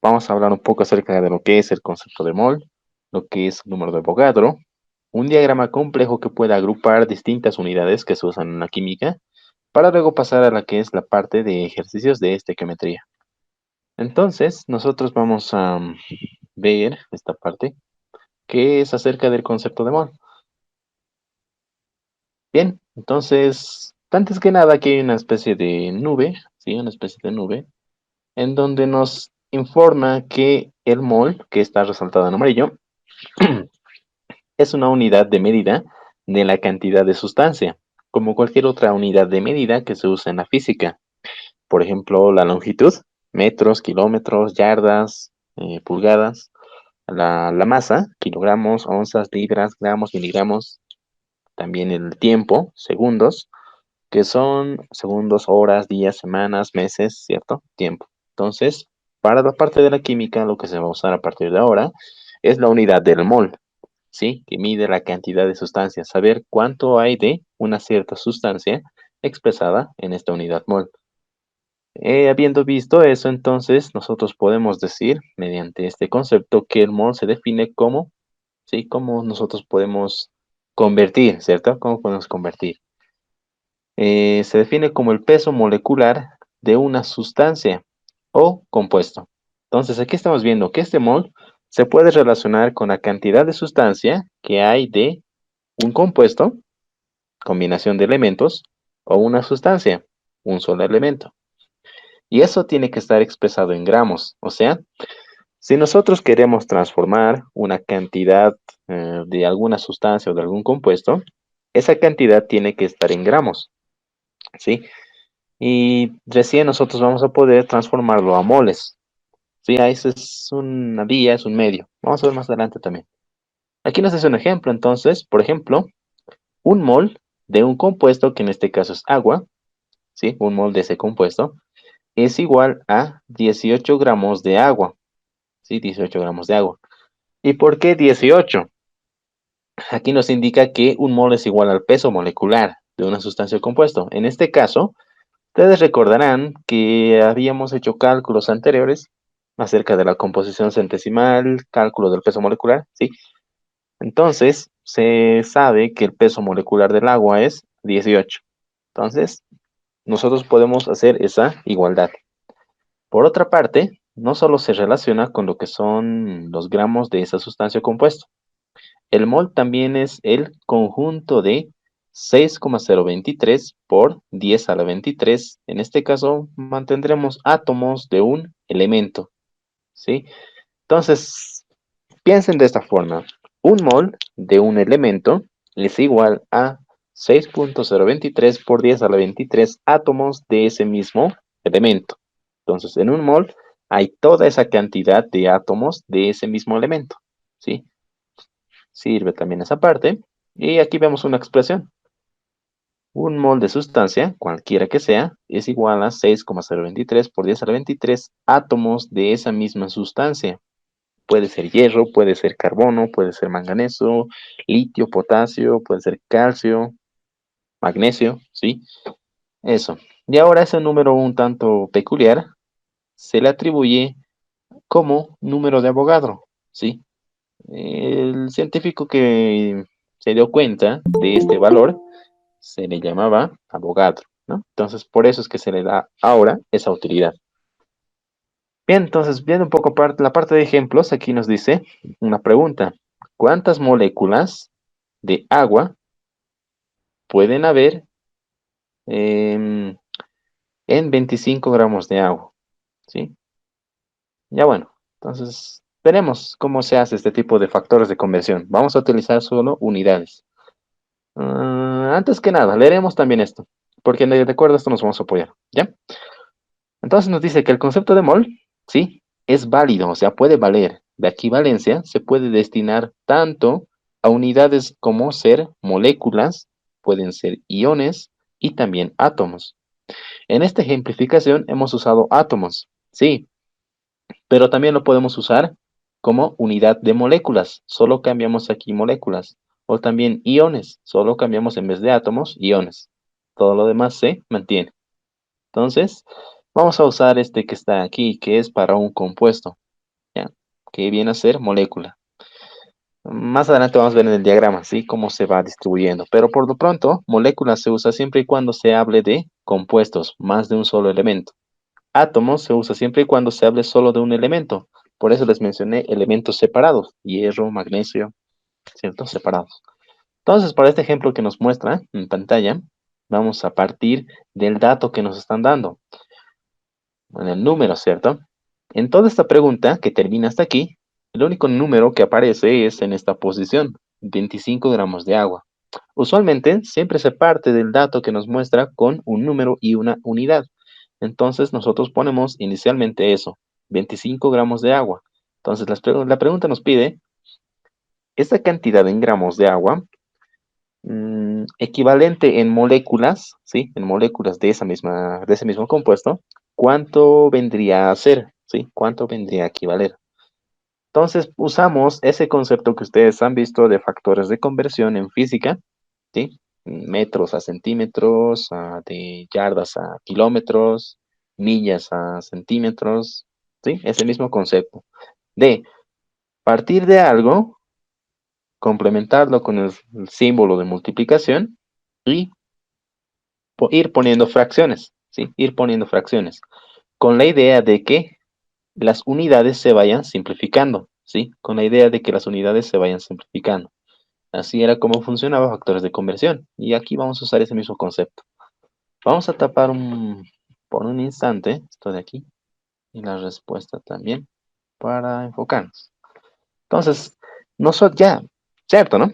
vamos a hablar un poco acerca de lo que es el concepto de mol, lo que es el número de Avogadro, un diagrama complejo que puede agrupar distintas unidades que se usan en la química, para luego pasar a la que es la parte de ejercicios de estequiometría. Entonces, nosotros vamos a ver esta parte, que es acerca del concepto de mol. Bien, entonces, antes que nada, aquí hay una especie de nube, ¿sí? Una especie de nube, en donde nos informa que el mol, que está resaltado en amarillo, es una unidad de medida de la cantidad de sustancia, como cualquier otra unidad de medida que se usa en la física. Por ejemplo, la longitud, metros, kilómetros, yardas, pulgadas. La masa, kilogramos, onzas, libras, gramos, miligramos. También el tiempo, segundos, que son segundos, horas, días, semanas, meses, ¿cierto? Tiempo. Entonces, para la parte de la química, lo que se va a usar a partir de ahora es la unidad del mol, ¿sí? Que mide la cantidad de sustancias, saber cuánto hay de una cierta sustancia expresada en esta unidad mol. Habiendo visto eso, entonces nosotros podemos decir, mediante este concepto, que el mol se define como, ¿sí? Cómo nosotros podemos convertir, ¿cierto? ¿Cómo podemos convertir? Se define como el peso molecular de una sustancia o compuesto. Entonces, aquí estamos viendo que este mol se puede relacionar con la cantidad de sustancia que hay de un compuesto, combinación de elementos, o una sustancia, un solo elemento. Y eso tiene que estar expresado en gramos. O sea, si nosotros queremos transformar una cantidad de alguna sustancia o de algún compuesto, esa cantidad tiene que estar en gramos, ¿sí? Y recién nosotros vamos a poder transformarlo a moles. Sí, eso es una vía, es un medio. Vamos a ver más adelante también. Aquí nos hace un ejemplo, entonces, por ejemplo, un mol de un compuesto, que en este caso es agua, ¿sí? Un mol de ese compuesto, es igual a 18 gramos de agua, ¿sí? 18 gramos de agua. ¿Y por qué 18? Aquí nos indica que un mol es igual al peso molecular de una sustancia o compuesto. En este caso, ustedes recordarán que habíamos hecho cálculos anteriores acerca de la composición centesimal, cálculo del peso molecular, ¿sí? Entonces, se sabe que el peso molecular del agua es 18. Entonces, nosotros podemos hacer esa igualdad. Por otra parte, no solo se relaciona con lo que son los gramos de esa sustancia o compuesto. El mol también es el conjunto de 6,023 por 10 a la 23. En este caso, mantendremos átomos de un elemento, ¿sí? Entonces, piensen de esta forma. Un mol de un elemento es igual a 6,023 por 10 a la 23 átomos de ese mismo elemento. Entonces, en un mol hay toda esa cantidad de átomos de ese mismo elemento, ¿sí? Sirve también esa parte. Y aquí vemos una expresión. Un mol de sustancia, cualquiera que sea, es igual a 6,023 por 10 a la 23 átomos de esa misma sustancia. Puede ser hierro, puede ser carbono, puede ser manganeso, litio, potasio, puede ser calcio, magnesio, ¿sí? Eso. Y ahora ese número un tanto peculiar se le atribuye como número de Avogadro, ¿sí? El científico que se dio cuenta de este valor se le llamaba Avogadro, ¿no? Entonces, por eso es que se le da ahora esa utilidad. Bien, entonces, viendo un poco la parte de ejemplos, aquí nos dice una pregunta. ¿Cuántas moléculas de agua pueden haber em, en 25 gramos de agua? ¿Sí? Ya bueno, entonces veremos cómo se hace este tipo de factores de conversión. Vamos a utilizar solo unidades. Antes que nada, leeremos también esto, porque de acuerdo a esto nos vamos a apoyar, ¿ya? Entonces nos dice que el concepto de mol, sí, es válido, o sea, puede valer. De equivalencia se puede destinar tanto a unidades como ser moléculas, pueden ser iones y también átomos. En esta ejemplificación hemos usado átomos, sí, pero también lo podemos usar como unidad de moléculas, solo cambiamos aquí moléculas, o también iones, solo cambiamos en vez de átomos, iones. Todo lo demás se mantiene. Entonces, vamos a usar este que está aquí, que es para un compuesto. que viene a ser molécula. Más adelante vamos a ver en el diagrama, ¿sí? Cómo se va distribuyendo. Pero por lo pronto, molécula se usa siempre y cuando se hable de compuestos, más de un solo elemento. Átomos se usa siempre y cuando se hable solo de un elemento. Por eso les mencioné elementos separados, hierro, magnesio, ¿cierto? Separados. Entonces, para este ejemplo que nos muestra en pantalla, vamos a partir del dato que nos están dando, en el número, ¿cierto? En toda esta pregunta que termina hasta aquí, el único número que aparece es en esta posición, 25 gramos de agua. Usualmente siempre se parte del dato que nos muestra con un número y una unidad. Entonces nosotros ponemos inicialmente eso, 25 gramos de agua. Entonces la pregunta nos pide, esta cantidad en gramos de agua, equivalente en moléculas, ¿sí? En moléculas de ese mismo compuesto, ¿cuánto vendría a ser? ¿Sí? ¿Cuánto vendría a equivaler? Entonces usamos ese concepto que ustedes han visto de factores de conversión en física, ¿sí? Metros a centímetros, de yardas a kilómetros, millas a centímetros, ¿sí? Ese mismo concepto. De partir de algo, complementarlo con el símbolo de multiplicación y ir poniendo fracciones, ¿sí? Ir poniendo fracciones, con la idea de que las unidades se vayan simplificando, ¿sí? Con la idea de que las unidades se vayan simplificando. Así era como funcionaba factores de conversión. Y aquí vamos a usar ese mismo concepto. Vamos a tapar por un instante esto de aquí y la respuesta también para enfocarnos. Entonces, nosotros ya, cierto, ¿no?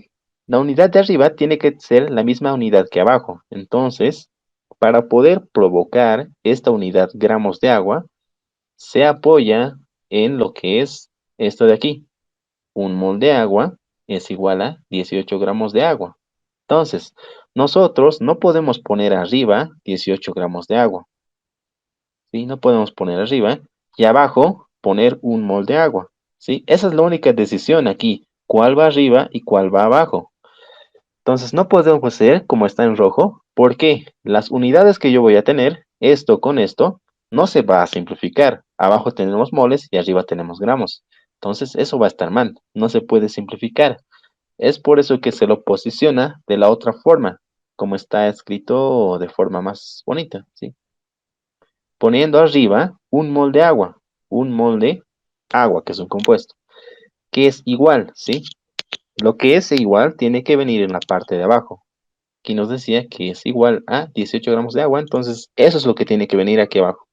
La unidad de arriba tiene que ser la misma unidad que abajo. Entonces, para poder provocar esta unidad gramos de agua, se apoya en lo que es esto de aquí. Un mol de agua es igual a 18 gramos de agua. Entonces, nosotros no podemos poner arriba 18 gramos de agua, ¿sí? No podemos poner arriba y abajo poner un mol de agua, ¿sí? Esa es la única decisión aquí, cuál va arriba y cuál va abajo. Entonces, no podemos hacer como está en rojo, porque las unidades que yo voy a tener, esto con esto, no se va a simplificar. Abajo tenemos moles y arriba tenemos gramos. Entonces, eso va a estar mal, no se puede simplificar. Es por eso que se lo posiciona de la otra forma, como está escrito de forma más bonita, ¿sí? Poniendo arriba un mol de agua, un mol de agua, que es un compuesto, que es igual, ¿sí? Lo que es igual tiene que venir en la parte de abajo. Aquí nos decía que es igual a 18 gramos de agua, entonces eso es lo que tiene que venir aquí abajo.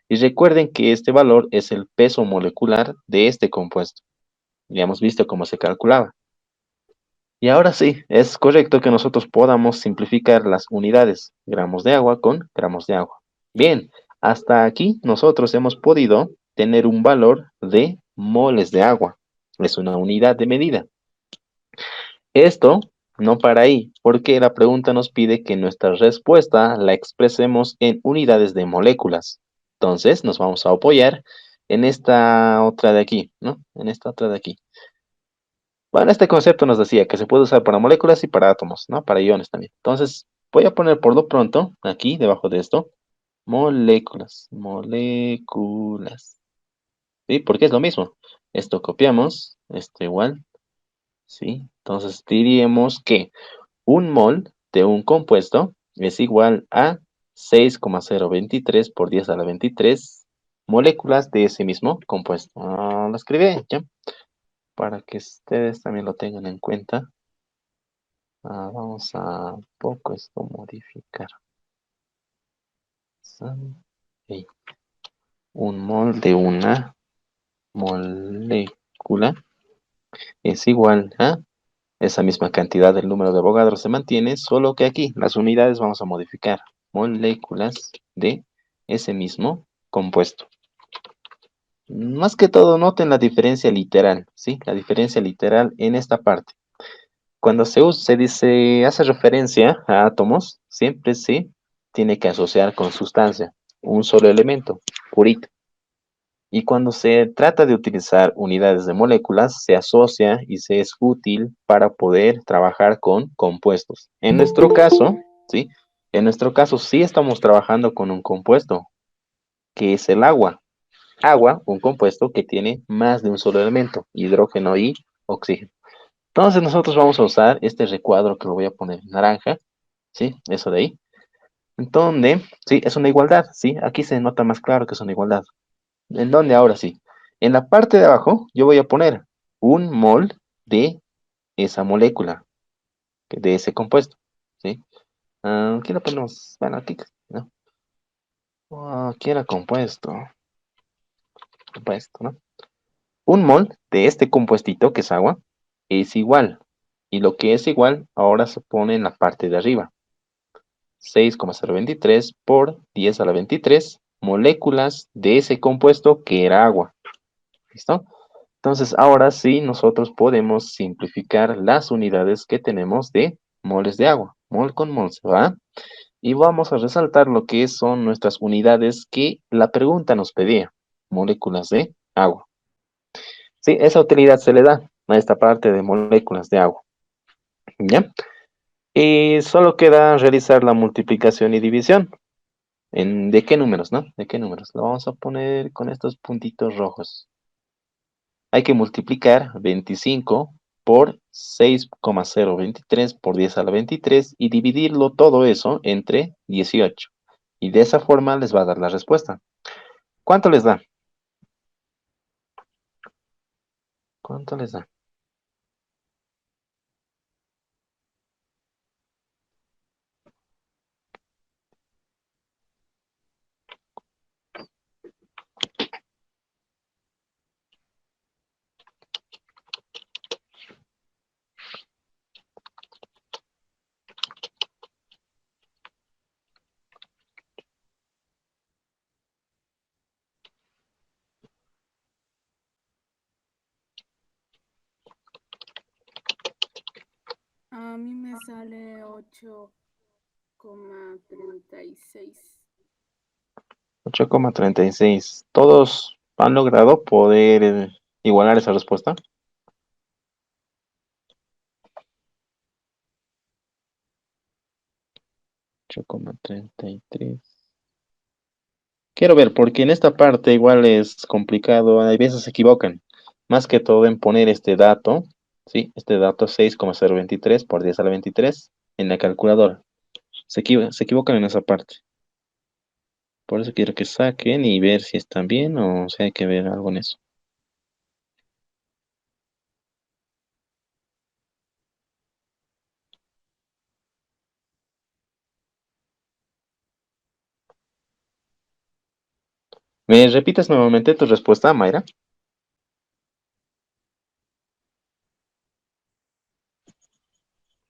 Y recuerden que este valor es el peso molecular de este compuesto. Ya hemos visto cómo se calculaba. Y ahora sí, es correcto que nosotros podamos simplificar las unidades, gramos de agua con gramos de agua. Bien, hasta aquí nosotros hemos podido tener un valor de moles de agua. Es una unidad de medida. Esto no para ahí, porque la pregunta nos pide que nuestra respuesta la expresemos en unidades de moléculas. Entonces nos vamos a apoyar en esta otra de aquí, ¿no? En esta otra de aquí. Bueno, este concepto nos decía que se puede usar para moléculas y para átomos, ¿no? Para iones también. Entonces, voy a poner por lo pronto, aquí, debajo de esto, moléculas, moléculas. ¿Sí? Porque es lo mismo. Esto copiamos, esto igual, ¿sí? Entonces, diríamos que un mol de un compuesto es igual a 6,023 por 10 a la 23 moléculas de ese mismo compuesto. Lo escribí, ¿ya? Para que ustedes también lo tengan en cuenta. Vamos a poco esto modificar. Ok. Un mol de una molécula es igual a esa misma cantidad del número de Avogadro se mantiene, solo que aquí las unidades vamos a modificar. Moléculas de ese mismo compuesto. Más que todo, noten la diferencia literal, ¿sí? La diferencia literal en esta parte. Cuando se hace referencia a átomos, siempre se tiene que asociar con sustancia, un solo elemento, purito. Y cuando se trata de utilizar unidades de moléculas, se asocia y se es útil para poder trabajar con compuestos. En nuestro caso, ¿sí? En nuestro caso sí estamos trabajando con un compuesto, que es el agua. agua, un compuesto que tiene más de un solo elemento, hidrógeno y oxígeno. Entonces nosotros vamos a usar este recuadro que lo voy a poner en naranja, ¿sí? Eso de ahí. En donde, sí, es una igualdad, ¿sí? Aquí se nota más claro que es una igualdad. En donde ahora sí, en la parte de abajo yo voy a poner un mol de esa molécula, de ese compuesto, ¿sí? Aquí lo ponemos, bueno, aquí, ¿no? Aquí era compuesto, ¿no? Un mol de este compuestito, que es agua, es igual. Y lo que es igual ahora se pone en la parte de arriba. 6,023 por 10 a la 23 moléculas de ese compuesto que era agua. ¿Listo? Entonces, ahora sí, nosotros podemos simplificar las unidades que tenemos de moles de agua. Mol con mol se va. Y vamos a resaltar lo que son nuestras unidades que la pregunta nos pedía. Moléculas de agua. Sí, esa utilidad se le da a esta parte de moléculas de agua. ¿Ya? Y solo queda realizar la multiplicación y división. ¿De qué números, no? ¿De qué números? Lo vamos a poner con estos puntitos rojos. Hay que multiplicar 25 por 6,023 por 10 a la 23 y dividirlo todo eso entre 18. Y de esa forma les va a dar la respuesta. ¿Cuánto les da? ¿Cuánto les da? A mí me sale 8,36. 8,36. ¿Todos han logrado poder igualar esa respuesta? 8,33. Quiero ver, porque en esta parte igual es complicado, hay veces se equivocan. Más que todo en poner este dato, ¿sí? Este dato 6,023 por 10 a la 23 en la calculadora. Se equivocan en esa parte. Por eso quiero que saquen y ver si están bien o si hay que ver algo en eso. ¿Me repites nuevamente tu respuesta, Mayra?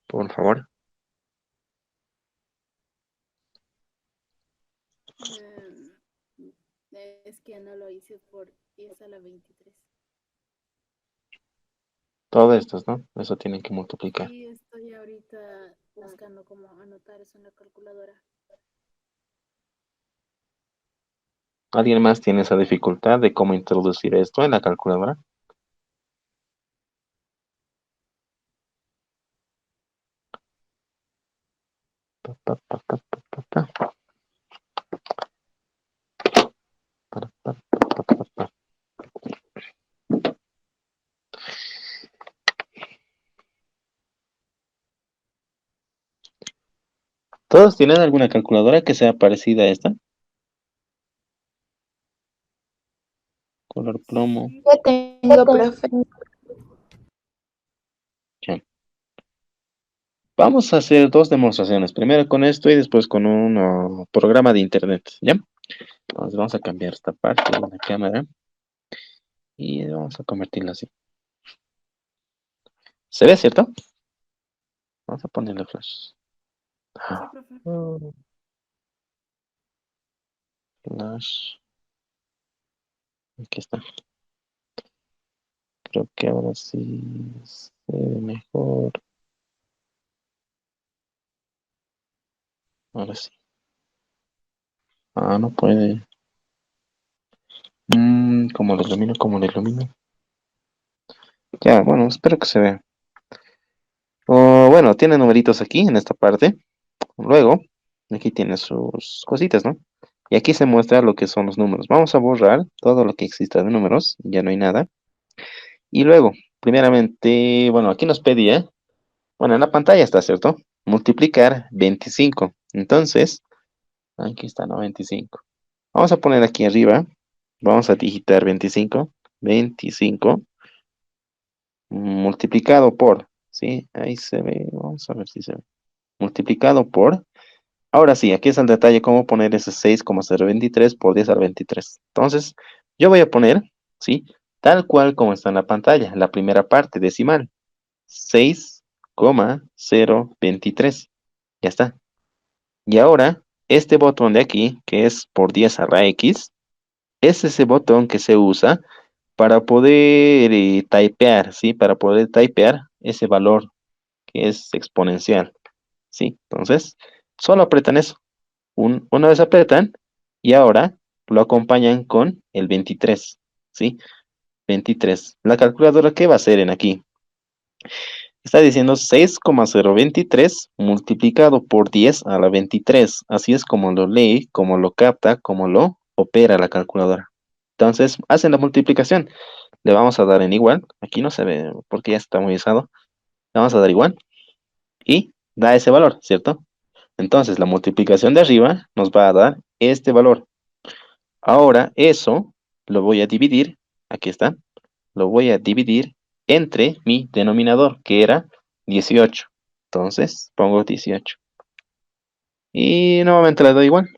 Por favor. Eh, es que no lo hice por 10 a la 23. Todo esto, ¿no? Eso tienen que multiplicar. Sí, estoy ahorita buscando cómo anotar eso en la calculadora. ¿Alguien más tiene esa dificultad de cómo introducir esto en la calculadora? Pa, pa, pa, pa, pa, pa, pa. Pa, pa, pa, pa, pa. ¿Todos tienen alguna calculadora que sea parecida a esta? Color plomo. Sí, Yo tengo, profe. Ya. Vamos a hacer dos demostraciones. Primero con esto y después con un programa de internet. ¿Ya? Entonces vamos a cambiar esta parte de la cámara y vamos a convertirla así. ¿Se ve, cierto? Vamos a ponerle flash. sí, profe. Oh, flash. Aquí está. Creo que ahora sí se ve mejor. Ahora sí. No puede. ¿Cómo lo ilumino? ¿Cómo lo ilumino? Ya, bueno, espero que se vea. Bueno, tiene numeritos aquí en esta parte. Luego, aquí tiene sus cositas, ¿no? Y aquí se muestra lo que son los números. Vamos a borrar todo lo que exista de números, ya no hay nada. Y luego, primeramente, bueno, aquí nos pedía, bueno, en la pantalla está, ¿cierto? Multiplicar 25. Entonces, aquí está, ¿no? 25. Vamos a poner aquí arriba, vamos a digitar 25, 25 multiplicado por, ¿sí? Ahí se ve, vamos a ver si se ve. Multiplicado por, ahora sí, aquí es el detalle, cómo poner ese 6,023 por 10 al 23. Entonces, yo voy a poner, ¿sí? Tal cual como está en la pantalla, la primera parte decimal, 6,023. Ya está. Y ahora, este botón de aquí, que es por 10 a la X, es ese botón que se usa para poder typear, ¿sí? Para poder typear ese valor que es exponencial, ¿sí? Entonces, solo apretan eso. Una vez apretan y ahora lo acompañan con el 23, ¿sí? 23. La calculadora, ¿qué va a hacer en aquí? Está diciendo 6,023 multiplicado por 10 a la 23. Así es como lo lee, como lo capta, como lo opera la calculadora. Entonces, hacen la multiplicación. Le vamos a dar en igual. Aquí no se ve porque ya está muy usado. Le vamos a dar igual y da ese valor, ¿cierto? Entonces, la multiplicación de arriba nos va a dar este valor. Ahora, eso lo voy a dividir. Aquí está. Lo voy a dividir entre mi denominador, que era 18. Entonces, pongo 18. Y nuevamente le doy igual.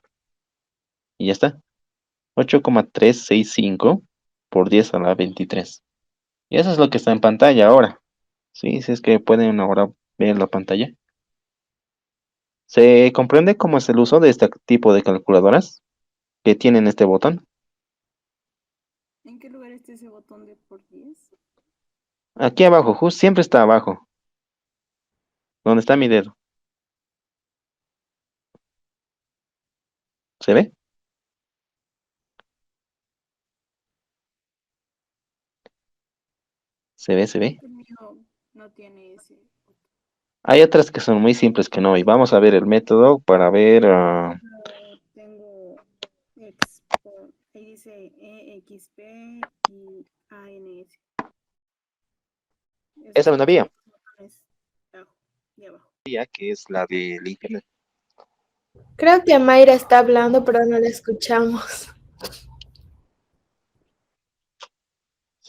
Y ya está. 8,365 por 10 a la 23. Y eso es lo que está en pantalla ahora. Sí, si es que pueden ahora ver la pantalla. ¿Se comprende cómo es el uso de este tipo de calculadoras que tienen este botón? ¿En qué lugar está ese botón de por 10? Aquí abajo, justo siempre está abajo, donde está mi dedo. ¿Se ve? ¿Se ve? ¿Se ve? El mío no tiene ese botón. Hay otras que son muy simples que no. Y vamos a ver el método para ver. Yo tengo Expo, ahí dice EXP y ANS. Esa Esos es una vía, son los botones de abajo y abajo. que es la del internet. Creo que Mayra está hablando, pero no la escuchamos.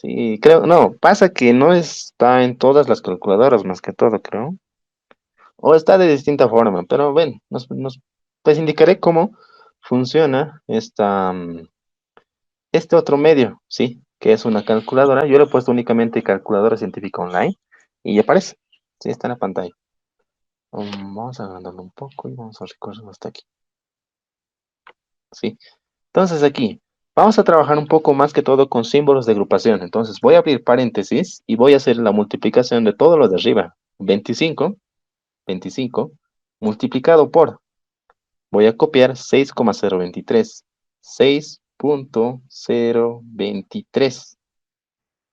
Sí, creo, no, pasa que no está en todas las calculadoras más que todo, creo. O está de distinta forma, pero ven, pues indicaré cómo funciona este otro medio, ¿sí? Que es una calculadora. Yo le he puesto únicamente calculadora científica online y aparece, sí, está en la pantalla. Vamos a agrandarlo un poco y vamos a recorrer hasta aquí, ¿sí? Entonces aquí, vamos a trabajar un poco más que todo con símbolos de agrupación. Entonces voy a abrir paréntesis y voy a hacer la multiplicación de todo lo de arriba. 25 multiplicado por, voy a copiar 6,023. 6,023.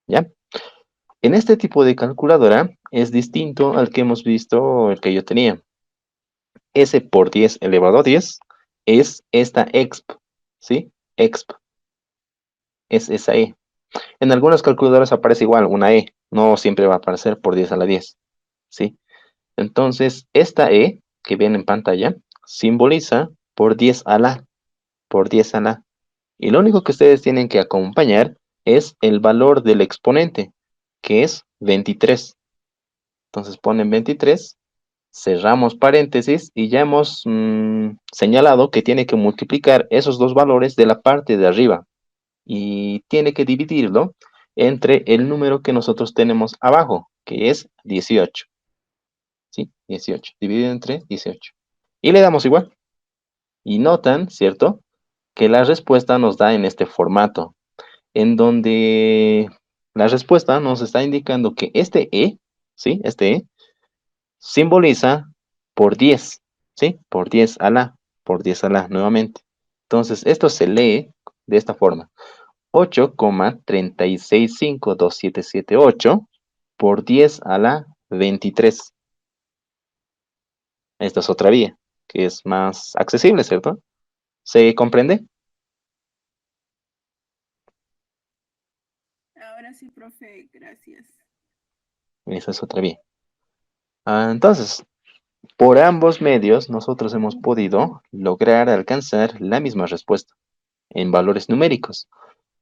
¿Ya? En este tipo de calculadora es distinto al que hemos visto, el que yo tenía. S por 10 elevado a 10 es esta exp, ¿sí? Exp es esa E. En algunas calculadoras aparece igual, una E, no siempre va a aparecer por 10 a la 10, ¿sí? Entonces, esta E que viene en pantalla simboliza por 10 a la, por 10 a la. Y lo único que ustedes tienen que acompañar es el valor del exponente, que es 23. Entonces ponen 23, cerramos paréntesis y ya hemos señalado que tiene que multiplicar esos dos valores de la parte de arriba y tiene que dividirlo entre el número que nosotros tenemos abajo, que es 18. ¿Sí? 18. Dividido entre 18. Y le damos igual. Y notan, ¿cierto? Que la respuesta nos da en este formato, en donde la respuesta nos está indicando que este E, ¿sí? Este E simboliza por 10, ¿sí? Por 10 a la nuevamente. Entonces, esto se lee de esta forma. 8,3652778 por 10 a la 23. Esta es otra vía, que es más accesible, ¿cierto? ¿Se comprende? Ahora sí, profe, gracias. Esa es otra vía. Entonces, por ambos medios nosotros hemos podido lograr alcanzar la misma respuesta en valores numéricos.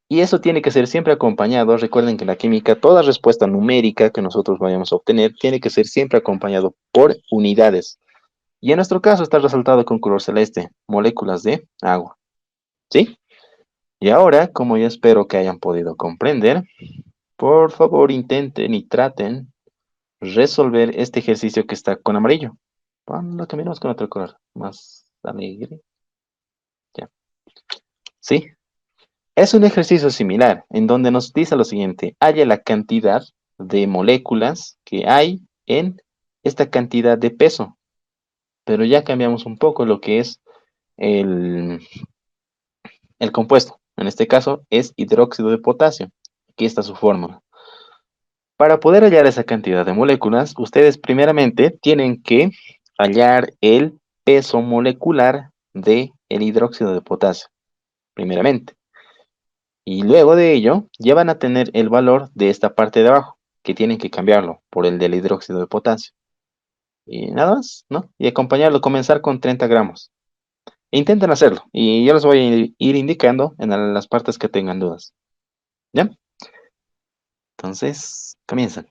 Y eso tiene que ser siempre acompañado. Recuerden que en la química toda respuesta numérica que nosotros vayamos a obtener tiene que ser siempre acompañado por unidades. Y en nuestro caso está resaltado con color celeste, moléculas de agua. ¿Sí? Y ahora, como ya espero que hayan podido comprender, por favor intenten y traten resolver este ejercicio que está con amarillo. Lo cambiamos con otro color, más alegre. Ya. ¿Sí? Es un ejercicio similar, en donde nos dice lo siguiente: halla la cantidad de moléculas que hay en esta cantidad de peso. Pero ya cambiamos un poco lo que es el, el compuesto. En este caso es hidróxido de potasio. Aquí está su fórmula. Para poder hallar esa cantidad de moléculas, ustedes primeramente tienen que hallar el peso molecular del hidróxido de potasio, primeramente. Y luego de ello, ya van a tener el valor de esta parte de abajo, que tienen que cambiarlo por el del hidróxido de potasio. Y nada más, ¿no? Y acompañarlo, comenzar con 30 gramos. Intenten hacerlo, y yo les voy a ir indicando en las partes que tengan dudas. ¿Ya? Entonces, comienzan.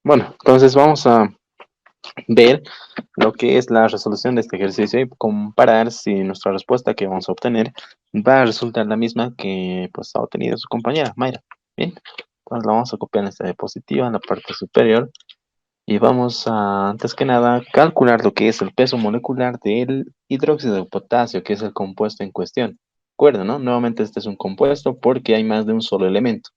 Bueno, entonces vamos a ver lo que es la resolución de este ejercicio y comparar si nuestra respuesta que vamos a obtener va a resultar la misma que pues, ha obtenido su compañera, Mayra. Bien, entonces la vamos a copiar en esta diapositiva, en la parte superior, y vamos a, antes que nada, calcular lo que es el peso molecular del hidróxido de potasio, que es el compuesto en cuestión. Recuerden, ¿no? Nuevamente este es un compuesto porque hay más de un solo elemento.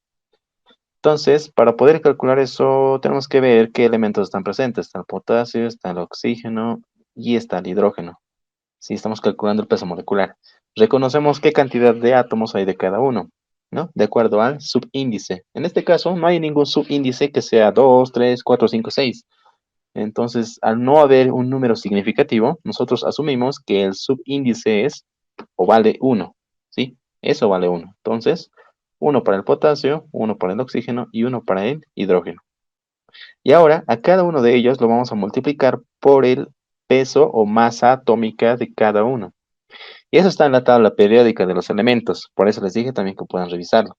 Entonces, para poder calcular eso, tenemos que ver qué elementos están presentes. Está el potasio, está el oxígeno y está el hidrógeno. Si estamos calculando el peso molecular. Reconocemos qué cantidad de átomos hay de cada uno, ¿no? De acuerdo al subíndice. En este caso, no hay ningún subíndice que sea 2, 3, 4, 5, 6. Entonces, al no haber un número significativo, nosotros asumimos que el subíndice es o vale 1, ¿sí? Eso vale 1. Entonces, 1 para el potasio, 1 para el oxígeno y 1 para el hidrógeno. Y ahora, a cada uno de ellos lo vamos a multiplicar por el peso o masa atómica de cada uno. Y eso está en la tabla periódica de los elementos. Por eso les dije también que puedan revisarlo.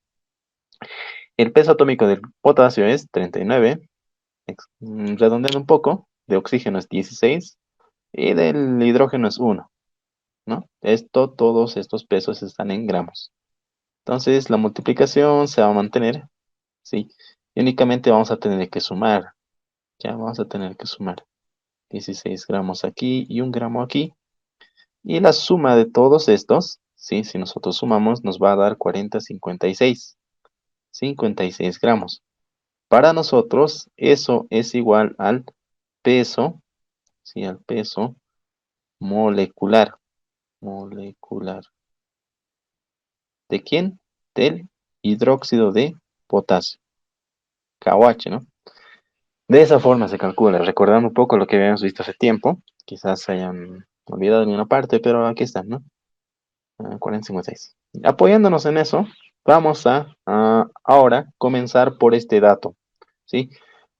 El peso atómico del potasio es 39, redondeando un poco, de oxígeno es 16 y del hidrógeno es 1, ¿no? Todos estos pesos están en gramos. Entonces la multiplicación se va a mantener, ¿sí? Y únicamente vamos a tener que sumar. Ya vamos a tener que sumar 16 gramos aquí y 1 gramo aquí. Y la suma de todos estos, ¿sí? Si nosotros sumamos, nos va a dar 40, 56. 56 gramos. Para nosotros, eso es igual al peso, ¿sí? Al peso molecular. Molecular. ¿De quién? Del hidróxido de potasio. KOH, ¿no? De esa forma se calcula, recordando un poco lo que habíamos visto hace tiempo. Quizás se hayan olvidado en una parte, pero aquí están, ¿no? 4056. Apoyándonos en eso, vamos a ahora comenzar por este dato, ¿sí?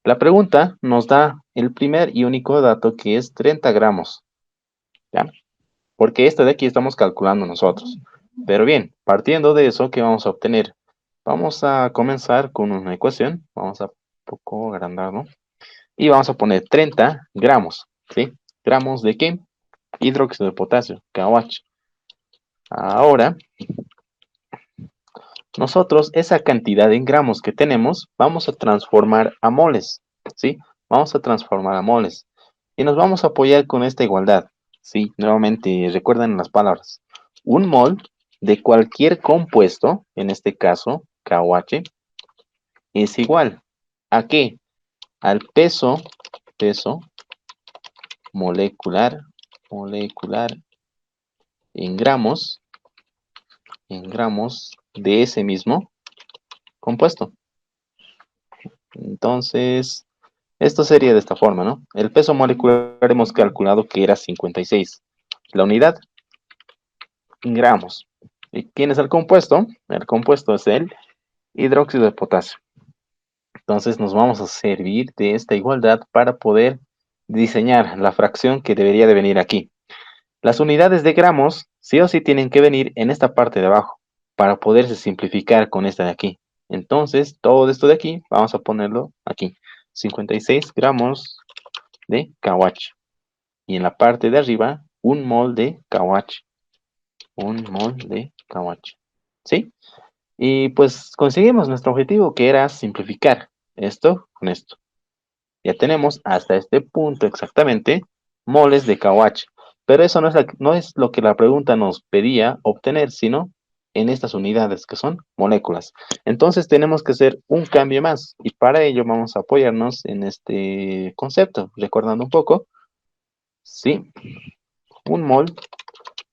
La pregunta nos da el primer y único dato que es 30 gramos, ¿ya? Porque este de aquí estamos calculando nosotros. Pero bien, partiendo de eso, ¿qué vamos a obtener? Vamos a comenzar con una ecuación, vamos a poco agrandarlo, y vamos a poner 30 gramos, ¿sí? ¿Gramos de qué? Hidróxido de potasio, KOH. Ahora, nosotros esa cantidad en gramos que tenemos, vamos a transformar a moles, ¿sí? Vamos a transformar a moles. Y nos vamos a apoyar con esta igualdad, ¿sí? Nuevamente, recuerden las palabras. Un mol de cualquier compuesto, en este caso, KOH, es igual ¿a qué? Al peso molecular, en gramos de ese mismo compuesto. Entonces, esto sería de esta forma, ¿no? El peso molecular hemos calculado que era 56. la unidad, gramos. ¿Y quién es el compuesto? El compuesto es el hidróxido de potasio. Entonces nos vamos a servir de esta igualdad para poder diseñar la fracción que debería de venir aquí. Las unidades de gramos sí o sí tienen que venir en esta parte de abajo para poderse simplificar con esta de aquí. Entonces, todo esto de aquí, vamos a ponerlo aquí. 56 gramos de KWH. Y en la parte de arriba, un mol de KWH. Un mol de KWH. ¿Sí? Y pues conseguimos nuestro objetivo, que era simplificar esto con esto. Ya tenemos hasta este punto exactamente moles de KWH. Pero eso no es lo que la pregunta nos pedía obtener, sino en estas unidades que son moléculas. Entonces tenemos que hacer un cambio más y para ello vamos a apoyarnos en este concepto, recordando un poco. Sí, un mol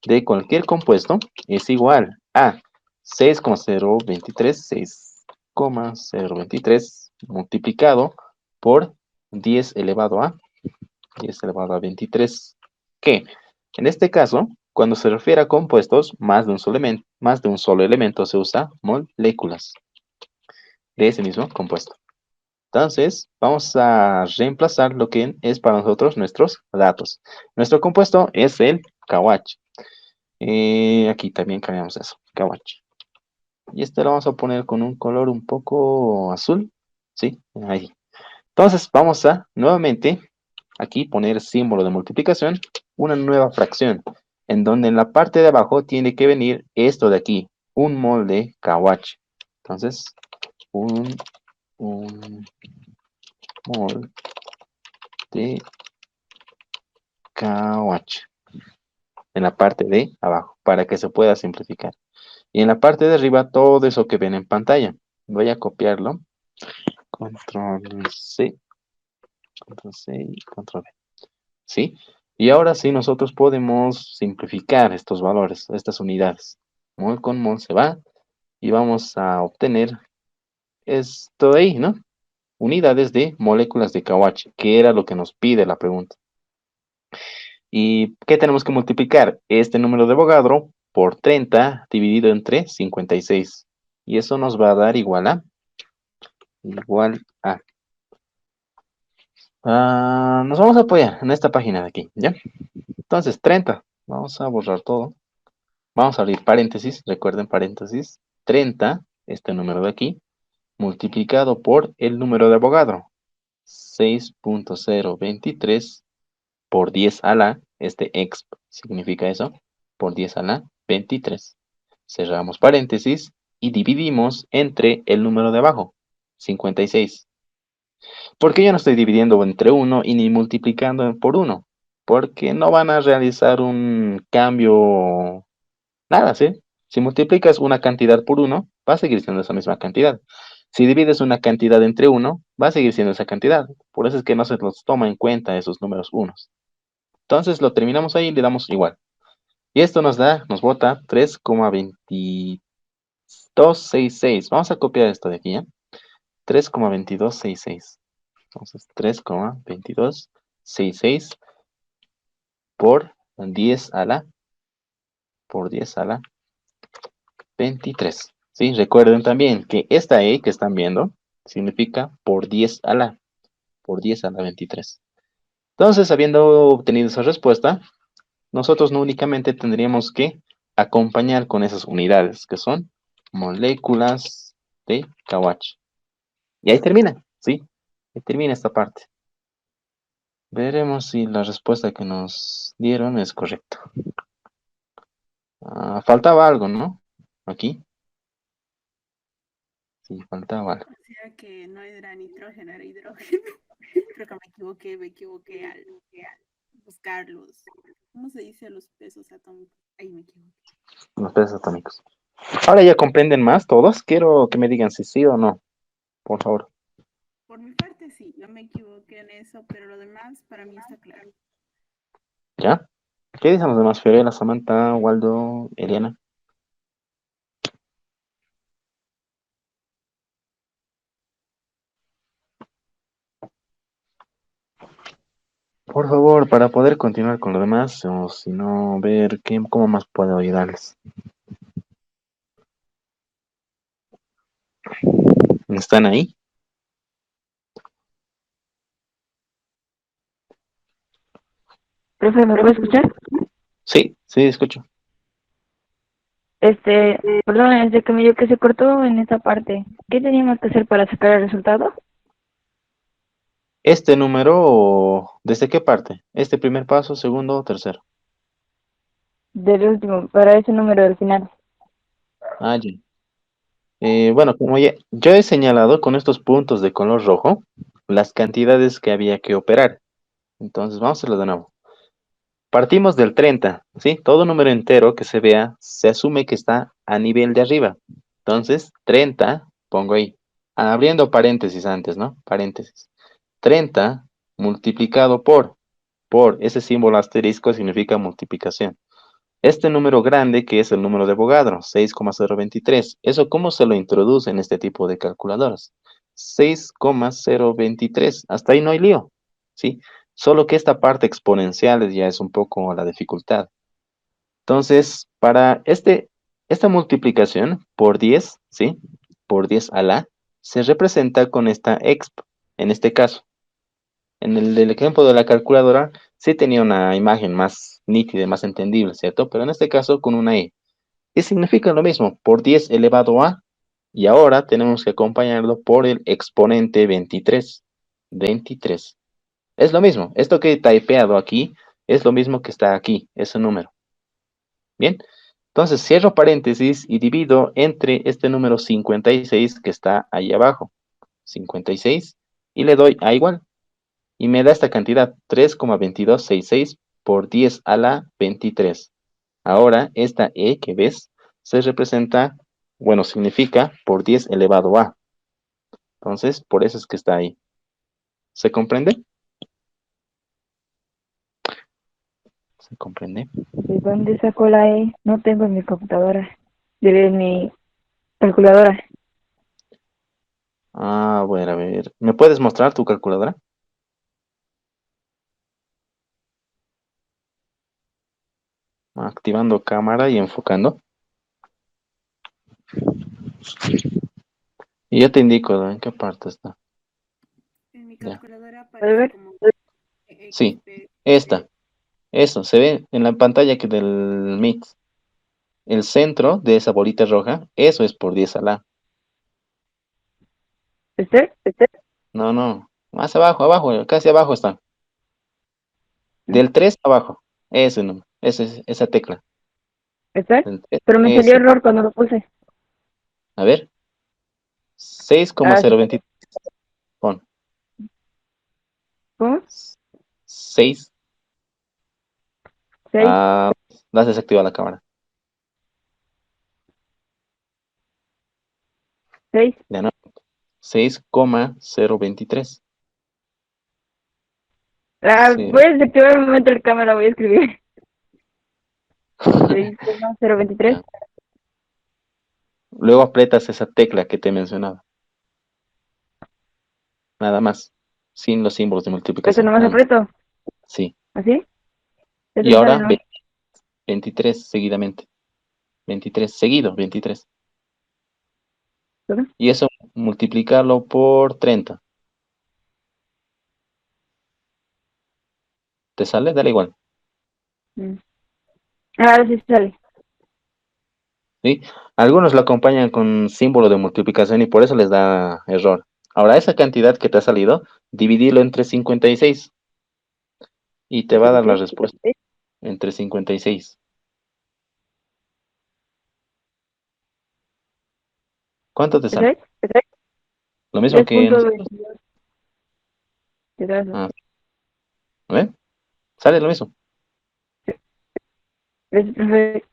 de cualquier compuesto es igual a 6,023 multiplicado por 10 elevado a 10 elevado a 23, que en este caso, cuando se refiere a compuestos, más de un solo elemento se usa moléculas de ese mismo compuesto. Entonces, vamos a reemplazar lo que es para nosotros nuestros datos. Nuestro compuesto es el KWH. Aquí también cambiamos eso, KWH. Y este lo vamos a poner con un color un poco azul. Sí, ahí. Entonces, vamos a nuevamente aquí poner símbolo de multiplicación, una nueva fracción, en donde en la parte de abajo tiene que venir esto de aquí, un mol de KWH. Entonces, un mol de KWH en la parte de abajo, para que se pueda simplificar. Y en la parte de arriba, todo eso que ven en pantalla. Voy a copiarlo. Control C, Control C y Control V. ¿Sí? Y ahora sí nosotros podemos simplificar estos valores, estas unidades. Mol con mol se va y vamos a obtener esto de ahí, ¿no? Unidades de moléculas de KWH, que era lo que nos pide la pregunta. ¿Y qué tenemos que multiplicar? Este número de Avogadro por 30 dividido entre 56. Y eso nos va a dar igual a, igual a. Nos vamos a apoyar en esta página de aquí, ¿ya? Entonces, 30. Vamos a borrar todo. Vamos a abrir paréntesis, recuerden paréntesis, 30, este número de aquí, multiplicado por el número de Avogadro, 6,023 por 10 a la, este exp significa eso, por 10 a la 23. Cerramos paréntesis y dividimos entre el número de abajo, 56. ¿Por qué yo no estoy dividiendo entre 1 y ni multiplicando por 1? Porque no van a realizar un cambio. Nada, ¿sí? Si multiplicas una cantidad por uno, va a seguir siendo esa misma cantidad. Si divides una cantidad entre uno, va a seguir siendo esa cantidad. Por eso es que no se los toma en cuenta esos números unos. Entonces lo terminamos ahí y le damos igual. Y esto nos bota 3,2266. Vamos a copiar esto de aquí, ¿ya? 3,2266. Entonces 3,2266 por 10 a la, por 10 a la 23. ¿Sí? Recuerden también que esta E que están viendo significa por 10 a la 23. Entonces, habiendo obtenido esa respuesta, nosotros no únicamente tendríamos que acompañar con esas unidades que son moléculas de KWH. Y ahí termina, ¿sí? Ahí termina esta parte. Veremos si la respuesta que nos dieron es correcta. Faltaba algo, ¿no? Aquí. Sí, faltaba algo. O sea que no era nitrógeno, era hidrógeno. Creo que me equivoqué al buscarlos. ¿Cómo se dice los pesos atómicos? Ahí me equivoqué. Los pesos atómicos. Ahora ya comprenden más todos. Quiero que me digan si sí o no, por favor. Por mi parte sí, yo me equivoqué en eso, pero lo demás para mí está claro. ¿Ya? ¿Qué dicen los demás? Fiorella, Samantha, Waldo, Eliana. Por favor, para poder continuar con lo demás, o si no, ver cómo más puedo ayudarles. ¿Están ahí? Profe, ¿me puede escuchar? Sí, sí, escucho. Perdón, desde que me dio que se cortó en esta parte. ¿Qué teníamos que hacer para sacar el resultado? ¿Este número, desde qué parte? ¿Este primer paso, segundo o tercero? Del último, para ese número del final. Ah, ya. Bueno, como ya, yo he señalado con estos puntos de color rojo las cantidades que había que operar. Entonces, vamos a hacerlo de nuevo. Partimos del 30, ¿sí? Todo número entero que se vea se asume que está a nivel de arriba. Entonces, 30, pongo ahí, abriendo paréntesis antes, ¿no? Paréntesis. 30 multiplicado por ese símbolo asterisco significa multiplicación. Este número grande, que es el número de Avogadro, 6,023. ¿Eso cómo se lo introduce en este tipo de calculadoras? 6,023. Hasta ahí no hay lío, ¿sí? Solo que esta parte exponencial ya es un poco la dificultad. Entonces, para esta multiplicación por 10, ¿sí? Por 10 a la, se representa con esta exp, en este caso. En el del ejemplo de la calculadora, sí tenía una imagen más nítida, más entendible, ¿cierto? Pero en este caso con una E. Y significa lo mismo, por 10 elevado a, y ahora tenemos que acompañarlo por el exponente 23. 23. Es lo mismo, esto que he typeado aquí es lo mismo que está aquí, ese número. Bien, entonces cierro paréntesis y divido entre este número 56 que está ahí abajo. 56 y le doy a igual. Y me da esta cantidad, 3,2266 por 10 a la 23. Ahora, esta E que ves se representa, bueno, significa por 10 elevado a. Entonces, por eso es que está ahí. ¿Se comprende? ¿Se comprende? ¿De dónde sacó la E? No tengo en mi computadora. De mi calculadora. Ah, bueno, a ver. ¿Me puedes mostrar tu calculadora? Activando cámara y enfocando. Y yo te indico en qué parte está. En mi Ya. calculadora ¿Puede aparece ver? como Sí, XP. esta. Eso, se ve en la pantalla que del Meet. El centro de esa bolita roja, eso es por 10 a la. ¿Este? No, no. Más abajo, abajo, casi abajo está. ¿Mm? Del 3 abajo. Ese número, esa tecla. ¿Este? Del 3, Pero me salió ese. error cuando lo puse. A ver. Ah, sí. 6,023. Pon. ¿Cómo? 6. 6, Ah, vas a desactivar la cámara. 6. Ya no. 6,023. Ah, Sí. voy a desactivar un momento la cámara, voy a escribir. 6,023. Ya. Luego aprietas esa tecla que te mencionaba. Nada más. Sin los símbolos de Eso multiplicación. nomás Nada más. aprieto. Sí. ¿Así? Eso Y me sale, ahora ¿no? 23 seguidamente. 23 seguido, 23. ¿Todo? Y eso multiplicarlo por 30. ¿Te sale? Dale igual. Mm. Ahora sí sale. ¿Sí? Algunos lo acompañan con símbolo de multiplicación y por eso les da error. Ahora, esa cantidad que te ha salido, dividirlo entre 56 y te va a dar la respuesta entre 56. ¿Cuánto te sale? ¿Ese? Lo mismo tres que punto nosotros. veintidós Ah, a ver, sale lo mismo. Profe.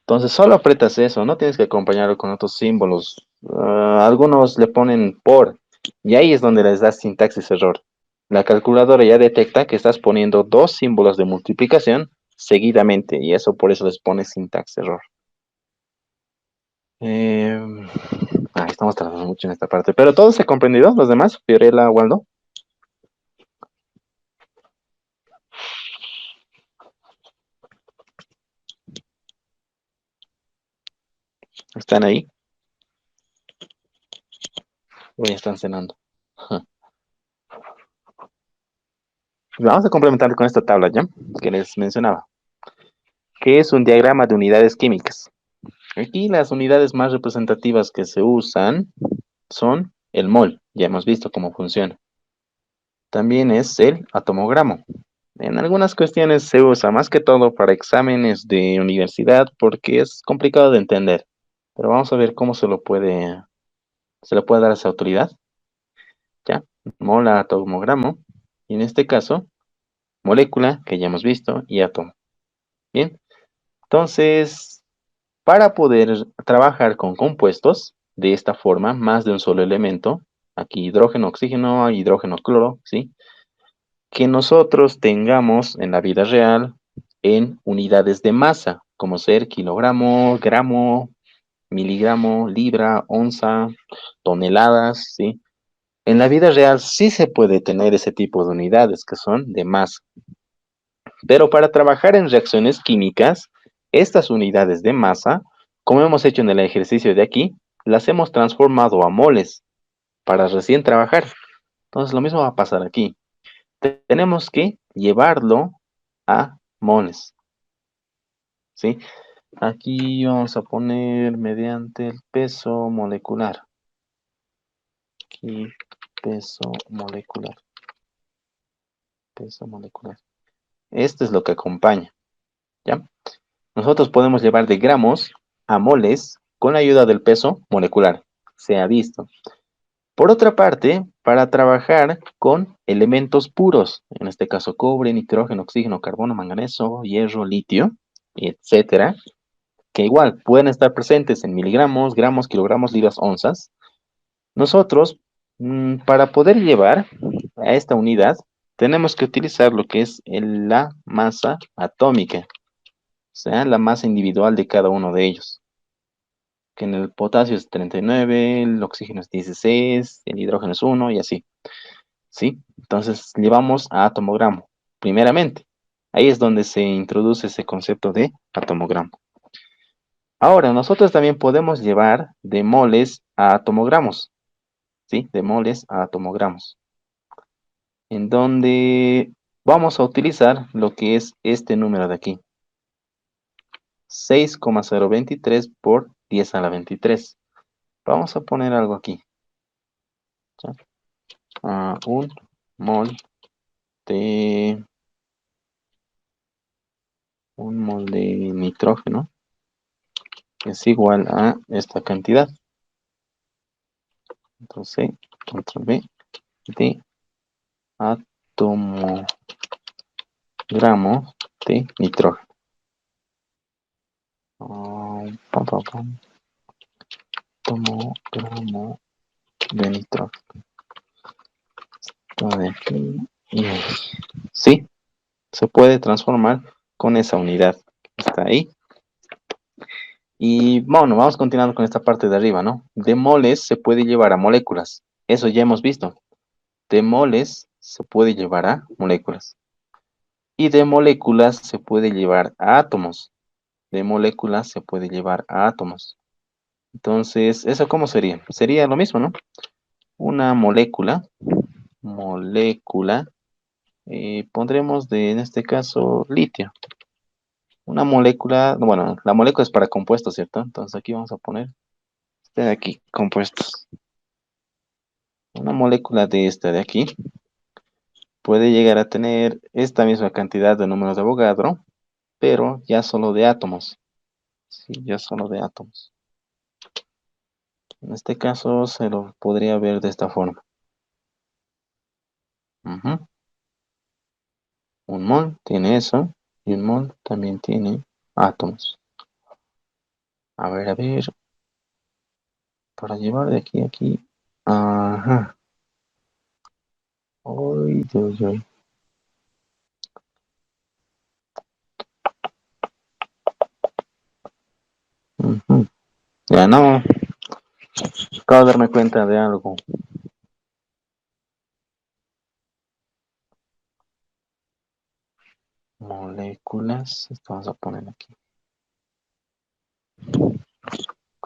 Entonces, solo apretas eso, no tienes que acompañarlo con otros símbolos. Algunos le ponen por, y ahí es donde les das sintaxis error. La calculadora ya detecta que estás poniendo dos símbolos de multiplicación seguidamente, y eso por eso les pone sintaxis error. Eh, estamos trabajando mucho en esta parte, pero ¿todos se ha comprendido? ¿Los demás? Fiorella, Waldo. ¿Están ahí? ¿O ya están cenando? Vamos a complementar con esta tabla, ¿ya? Que les mencionaba, que es un diagrama de unidades químicas. Aquí las unidades más representativas que se usan son el mol, ya hemos visto cómo funciona. También es el atomogramo. En algunas cuestiones se usa más que todo para exámenes de universidad porque es complicado de entender. Pero vamos a ver cómo se le puede dar esa autoridad. ¿Ya? Mol a atomogramo. Y en este caso, molécula, que ya hemos visto, y átomo. Bien. Entonces, para poder trabajar con compuestos de esta forma, más de un solo elemento, aquí hidrógeno, oxígeno, hidrógeno, cloro, ¿sí? Que nosotros tengamos en la vida real en unidades de masa, como ser kilogramo, gramo, miligramo, libra, onza, toneladas, ¿sí? En la vida real sí se puede tener ese tipo de unidades que son de masa, pero para trabajar en reacciones químicas, estas unidades de masa, como hemos hecho en el ejercicio de aquí, las hemos transformado a moles para recién trabajar. Entonces lo mismo va a pasar aquí. Tenemos que llevarlo a moles, ¿sí? Aquí vamos a poner mediante el peso molecular. Aquí, peso molecular. Peso molecular. Esto es lo que acompaña, ¿ya? Nosotros podemos llevar de gramos a moles con la ayuda del peso molecular. Se ha visto. Por otra parte, para trabajar con elementos puros, en este caso cobre, nitrógeno, oxígeno, carbono, manganeso, hierro, litio, etcétera, que igual pueden estar presentes en miligramos, gramos, kilogramos, libras, onzas. Nosotros, para poder llevar a esta unidad, tenemos que utilizar lo que es la masa atómica, o sea, la masa individual de cada uno de ellos. Que en el potasio es 39, el oxígeno es 16, el hidrógeno es 1 y así. ¿Sí? Entonces llevamos a atomogramo, primeramente. Ahí es donde se introduce ese concepto de atomogramo. Ahora, nosotros también podemos llevar de moles a atomogramos, ¿sí? De moles a atomogramos, en donde vamos a utilizar lo que es este número de aquí, 6,023 por 10 a la 23. Vamos a poner algo aquí, ¿ya? Un mol de nitrógeno es igual a esta cantidad. Entonces, control B de atomogramo de nitrógeno. Atomogramo de nitrógeno. Esto de aquí y ahí. Sí, se puede transformar con esa unidad. Está ahí. Y bueno, vamos continuando con esta parte de arriba, ¿no? De moles se puede llevar a moléculas. Eso ya hemos visto. De moles se puede llevar a moléculas. Y de moléculas se puede llevar a átomos. De moléculas se puede llevar a átomos. Entonces, ¿eso cómo sería? Sería lo mismo, ¿no? Una molécula, pondremos en este caso, litio. Una molécula, bueno, la molécula es para compuestos, ¿cierto? Entonces aquí vamos a poner, este de aquí, compuestos. Una molécula de esta de aquí puede llegar a tener esta misma cantidad de números de Avogadro, pero ya solo de átomos. Sí, ya solo de átomos. En este caso se lo podría ver de esta forma. Ujú. Un mol tiene eso y un mol también tiene átomos. A ver, para llevar de aquí a aquí. Ajá. Uy, uy, uy. Ujú. Ya no, acabo de darme cuenta de algo. Moléculas, esto vamos a poner aquí.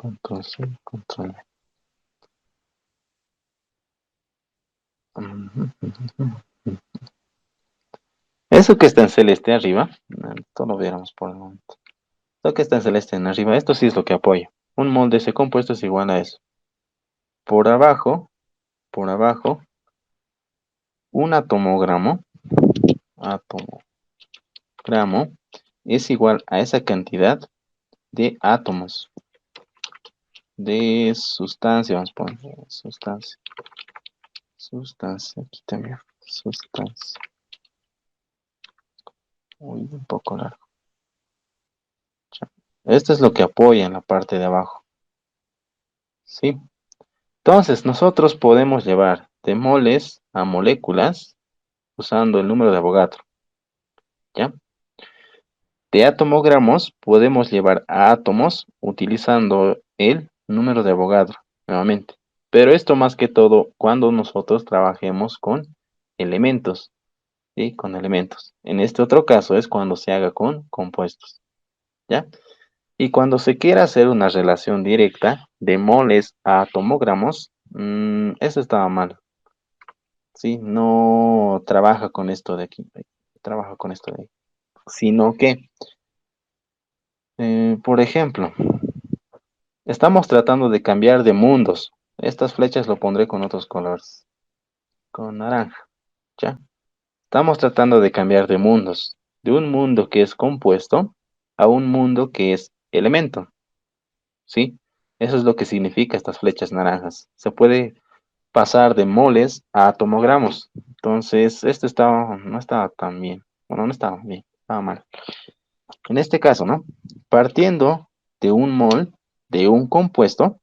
Control C, control V. Eso que está en celeste arriba, esto lo viéramos por el momento. Lo que está en celeste en arriba, esto sí es lo que apoya. Un mol de ese compuesto es igual a eso. Por abajo, un atomogramo es igual a esa cantidad de átomos de sustancia, vamos a poner sustancia, aquí también, sustancia. Uy, un poco largo. Esto es lo que apoya en la parte de abajo. ¿Sí? Entonces, nosotros podemos llevar de moles a moléculas usando el número de Avogadro. ¿Ya? De atomogramos podemos llevar a átomos utilizando el número de Avogadro, nuevamente. Pero esto más que todo cuando nosotros trabajemos con elementos. ¿Sí? Con elementos. En este otro caso es cuando se haga con compuestos. ¿Ya? Y cuando se quiera hacer una relación directa de moles a atomogramos, eso estaba mal. ¿Sí? No trabaja con esto de aquí. Trabaja con esto de ahí. Sino que, por ejemplo, estamos tratando de cambiar de mundos. Estas flechas lo pondré con otros colores. Con naranja. ¿Ya? Estamos tratando de cambiar de mundos. De un mundo que es compuesto a un mundo que es elemento. ¿Sí? Eso es lo que significa estas flechas naranjas. Se puede pasar de moles a atomogramos. Entonces, no estaba tan bien. Bueno, no estaba bien, estaba mal. En este caso, ¿no? Partiendo de un mol de un compuesto,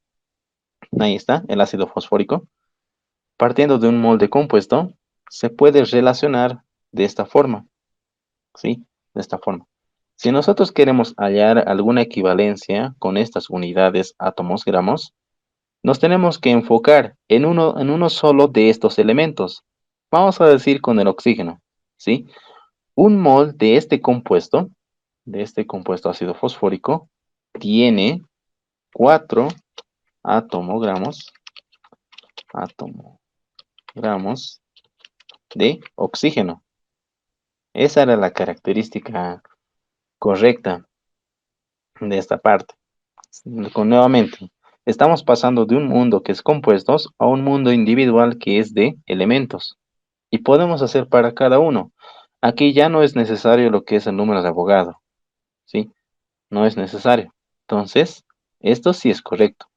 ahí está, el ácido fosfórico. Partiendo de un mol de compuesto, se puede relacionar de esta forma, ¿sí? De esta forma. Si nosotros queremos hallar alguna equivalencia con estas unidades átomos, gramos, nos tenemos que enfocar en uno solo de estos elementos. Vamos a decir con el oxígeno, ¿sí? Un mol de este compuesto ácido fosfórico, tiene 4 atomogramos de oxígeno. Esa era la característica correcta de esta parte. Nuevamente, estamos pasando de un mundo que es compuestos a un mundo individual que es de elementos. Y podemos hacer para cada uno. Aquí ya no es necesario lo que es el número de abogado, ¿sí? No es necesario. Entonces, esto sí es correcto.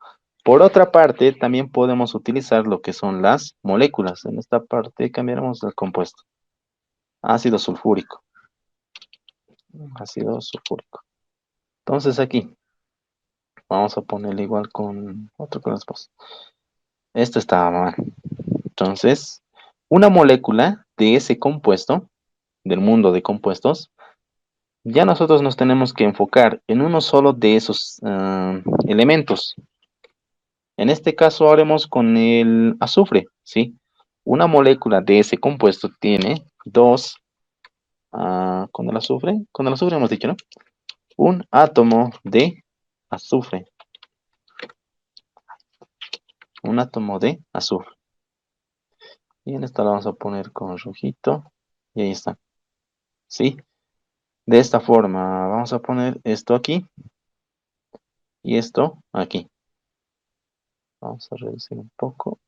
Por otra parte, también podemos utilizar lo que son las moléculas. En esta parte cambiaremos el compuesto. Ácido sulfúrico. Ácido sulfúrico. Entonces aquí, vamos a ponerle igual con otro con después. Esto estaba mal. Entonces, una molécula de ese compuesto, del mundo de compuestos, ya nosotros nos tenemos que enfocar en uno solo de esos elementos. En este caso haremos con el azufre, ¿sí? Una molécula de ese compuesto tiene dos, con el azufre hemos dicho, ¿no? Un átomo de azufre. Un átomo de azufre. Y en esta la vamos a poner con rojito. Y ahí está. ¿Sí? De esta forma vamos a poner esto aquí. Y esto aquí. Vamos a reducir un poco.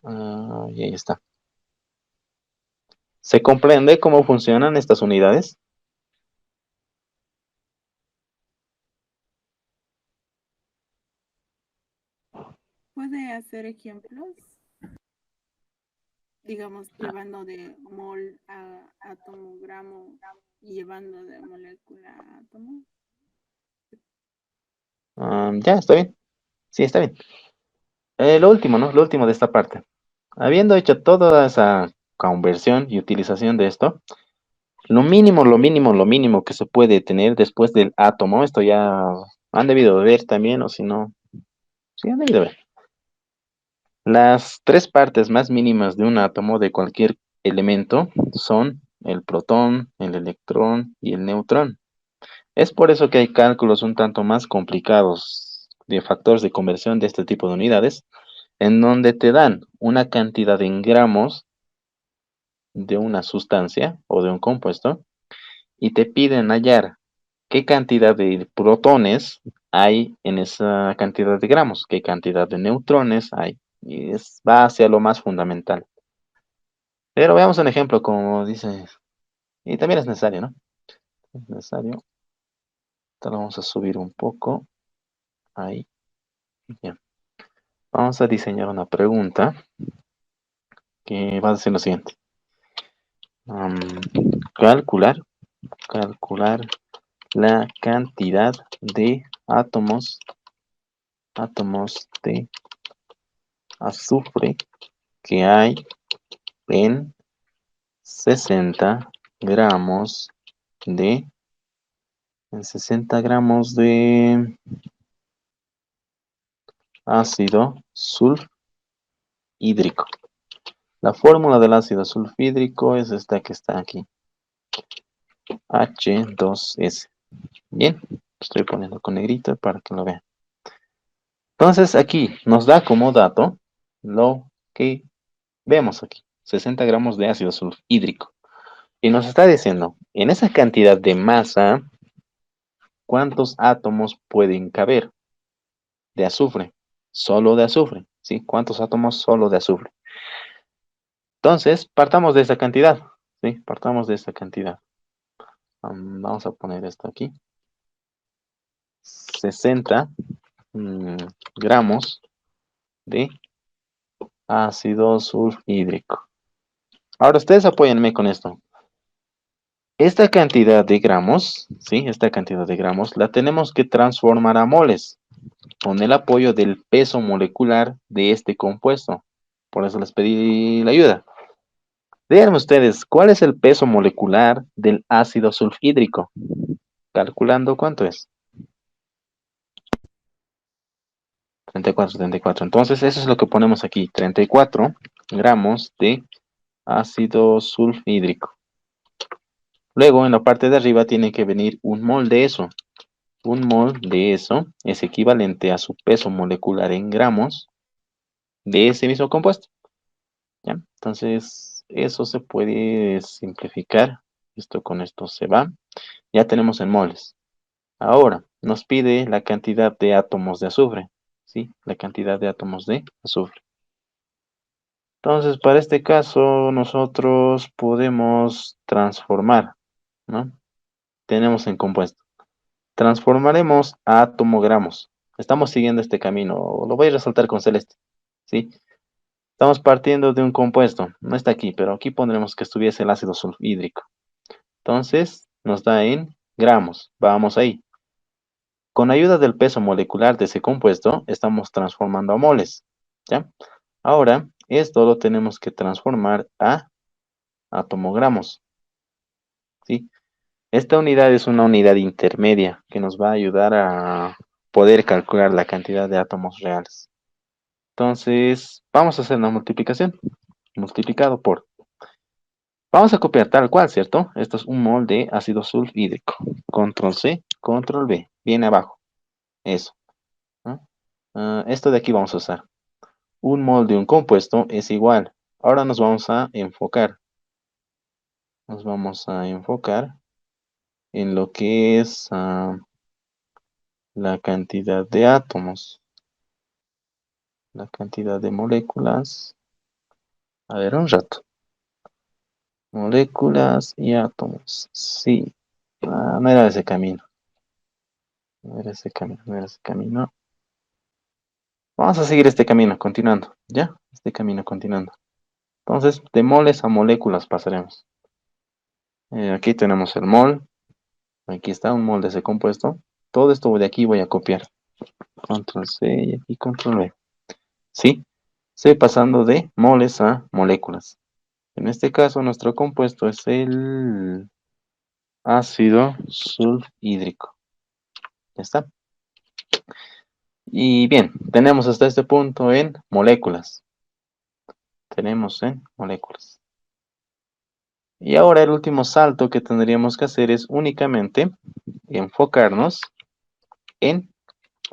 Y ahí está. ¿Se comprende cómo funcionan estas unidades? ¿Puede hacer ejemplos? Digamos, llevando de mol a atomogramo y llevando de molécula a átomo. Ya, está bien. Sí, está bien. Lo último, ¿no? Lo último de esta parte. Habiendo hecho toda esa conversión y utilización de esto, lo mínimo que se puede tener después del átomo, esto ya han debido ver también, o si no, sí han debido ver. Las tres partes más mínimas de un átomo de cualquier elemento son el protón, el electrón y el neutrón. Es por eso que hay cálculos un tanto más complicados de factores de conversión de este tipo de unidades, en donde te dan una cantidad en gramos de una sustancia o de un compuesto y te piden hallar qué cantidad de protones hay en esa cantidad de gramos, qué cantidad de neutrones hay. Y va hacia lo más fundamental. Pero veamos un ejemplo, como dice, y también es necesario, ¿no? Es necesario. Te lo vamos a subir un poco. Ahí. Bien. Vamos a diseñar una pregunta que va a decir lo siguiente. Am, calcular, calcular la cantidad de átomos de azufre que hay en 60 gramos de, en 60 gramos de ácido sulfhídrico. La fórmula del ácido sulfhídrico es esta que está aquí. H2S. Bien, estoy poniendo con negrito para que lo vean. Entonces aquí nos da como dato lo que vemos aquí. 60 gramos de ácido sulfhídrico. Y nos está diciendo, en esa cantidad de masa, ¿cuántos átomos pueden caber de azufre? Solo de azufre, ¿sí? ¿Cuántos átomos solo de azufre? Entonces, partamos de esa cantidad, ¿sí? Partamos de esa cantidad. Vamos a poner esto aquí. 60 gramos de ácido sulfhídrico. Ahora, ustedes apóyenme con esto. Esta cantidad de gramos, ¿sí? Esta cantidad de gramos la tenemos que transformar a moles con el apoyo del peso molecular de este compuesto. Por eso les pedí la ayuda. Díganme ustedes, ¿cuál es el peso molecular del ácido sulfhídrico? Calculando cuánto es. 34, 34. Entonces, eso es lo que ponemos aquí. 34 gramos de ácido sulfhídrico. Luego, en la parte de arriba tiene que venir un mol de eso. Un mol de eso es equivalente a su peso molecular en gramos de ese mismo compuesto. ¿Ya? Entonces, eso se puede simplificar. Esto con esto se va. Ya tenemos en moles. Ahora, nos pide la cantidad de átomos de azufre. ¿Sí? La cantidad de átomos de azufre. Entonces, para este caso, nosotros podemos transformar, ¿no? Tenemos en compuesto. Transformaremos a tomogramos. Estamos siguiendo este camino. Lo voy a resaltar con celeste. ¿Sí? Estamos partiendo de un compuesto. No está aquí, pero aquí pondremos que estuviese el ácido sulfhídrico. Entonces, nos da en gramos. Vamos ahí. Con ayuda del peso molecular de ese compuesto, estamos transformando a moles. ¿Ya? Ahora, esto lo tenemos que transformar a atomogramos. ¿Sí? Esta unidad es una unidad intermedia que nos va a ayudar a poder calcular la cantidad de átomos reales. Entonces, vamos a hacer una multiplicación. Multiplicado por. Vamos a copiar tal cual, ¿cierto? Esto es un mol de ácido sulfhídrico. Control C, control V. Viene abajo. Eso. ¿No? Esto de aquí vamos a usar. Un mol de un compuesto es igual. Ahora nos vamos a enfocar. Nos vamos a enfocar en lo que es la cantidad de átomos, la cantidad de moléculas. A ver, un rato. Moléculas y átomos. Sí. No era ese camino. No era ese camino, no era ese camino. Vamos a seguir este camino, continuando. ¿Ya? Este camino, continuando. Entonces, de moles a moléculas pasaremos. Aquí tenemos el mol. Aquí está un mol de ese compuesto. Todo esto de aquí voy a copiar. Control C y aquí control V. ¿Sí? Estoy pasando de moles a moléculas. En este caso, nuestro compuesto es el ácido sulfhídrico. Ya está. Y bien, tenemos hasta este punto en moléculas. Tenemos en moléculas. Y ahora el último salto que tendríamos que hacer es únicamente enfocarnos en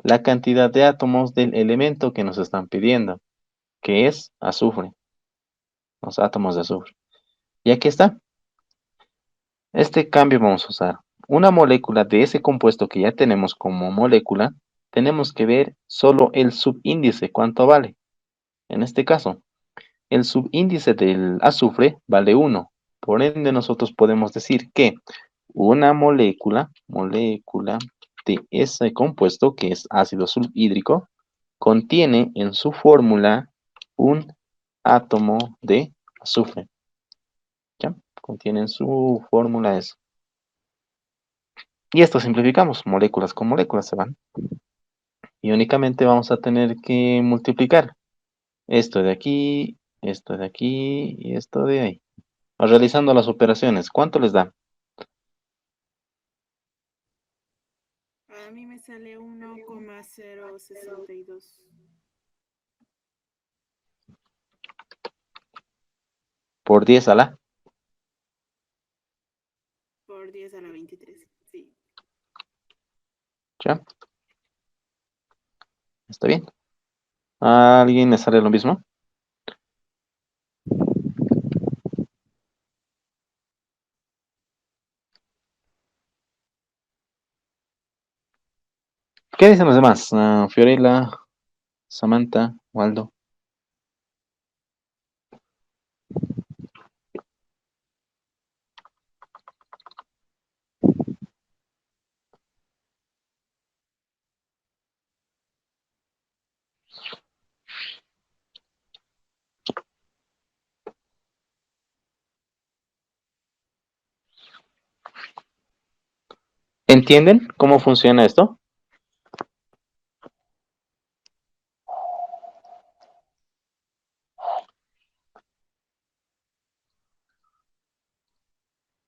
la cantidad de átomos del elemento que nos están pidiendo, que es azufre, los átomos de azufre. Y aquí está. Este cambio vamos a usar. Una molécula de ese compuesto que ya tenemos como molécula, tenemos que ver solo el subíndice, cuánto vale. En este caso, el subíndice del azufre vale 1. Por ende, nosotros podemos decir que una molécula de ese compuesto, que es ácido sulfhídrico, contiene en su fórmula un átomo de azufre. ¿Ya? Contiene en su fórmula eso. Y esto simplificamos, moléculas con moléculas se van. Y únicamente vamos a tener que multiplicar esto de aquí, esto de aquí y esto de ahí. Realizando las operaciones, ¿cuánto les da? A mí me sale 1,062 Por 10 a la. por 10 a la 23. Sí. ¿Ya? ¿Está bien? ¿A alguien le sale lo mismo? ¿Qué dicen los demás? Fiorella, Samantha, Waldo. ¿Entienden cómo funciona esto?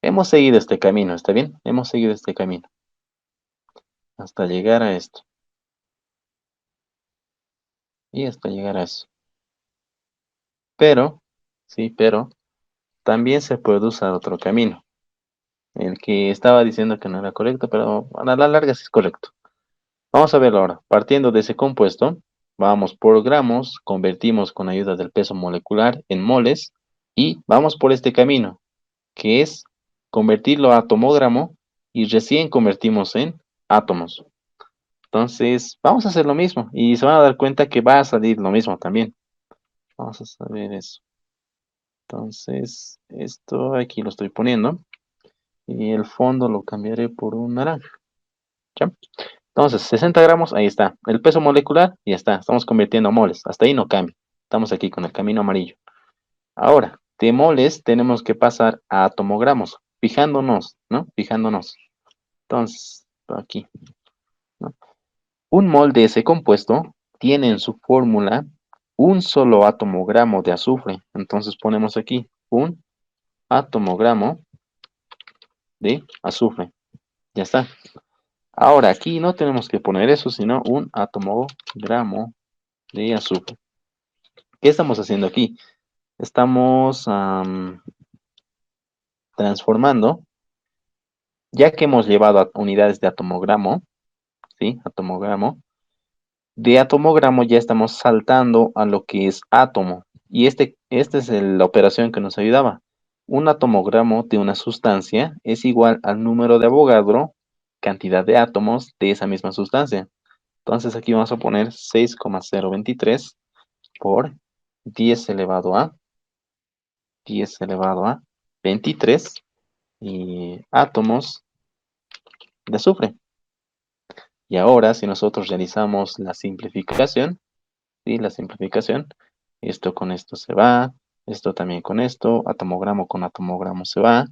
Hemos seguido este camino, ¿está bien? Hemos seguido este camino hasta llegar a esto. Y hasta llegar a eso. Pero, sí, pero también se puede usar otro camino. El que estaba diciendo que no era correcto, pero a la larga sí es correcto. Vamos a verlo ahora. Partiendo de ese compuesto, vamos por gramos, convertimos con ayuda del peso molecular en moles y vamos por este camino, que es convertirlo a tomogramo y recién convertimos en átomos. Entonces, vamos a hacer lo mismo y se van a dar cuenta que va a salir lo mismo también. Vamos a saber eso. Entonces, esto aquí lo estoy poniendo y el fondo lo cambiaré por un naranja. ¿Ya? Entonces, 60 gramos, ahí está. El peso molecular, ya está. Estamos convirtiendo a moles. Hasta ahí no cambia. Estamos aquí con el camino amarillo. Ahora, de moles tenemos que pasar a tomogramos, fijándonos, ¿no? Fijándonos. Entonces, aquí, ¿no? Un mol de ese compuesto tiene en su fórmula un solo atomogramo de azufre. Entonces ponemos aquí un atomogramo de azufre. Ya está. Ahora aquí no tenemos que poner eso, sino un atomogramo de azufre. ¿Qué estamos haciendo aquí? Estamos transformando, ya que hemos llevado a unidades de atomogramo, ¿sí? Atomogramo. De atomogramo ya estamos saltando a lo que es átomo. Y esta es la operación que nos ayudaba. Un atomogramo de una sustancia es igual al número de Avogadro, cantidad de átomos de esa misma sustancia. Entonces aquí vamos a poner 6,023 por 10 elevado a 23 y átomos de azufre. Y ahora, si nosotros realizamos la simplificación, ¿sí? La simplificación, esto con esto se va, esto también con esto, atomogramo con atomogramo se va,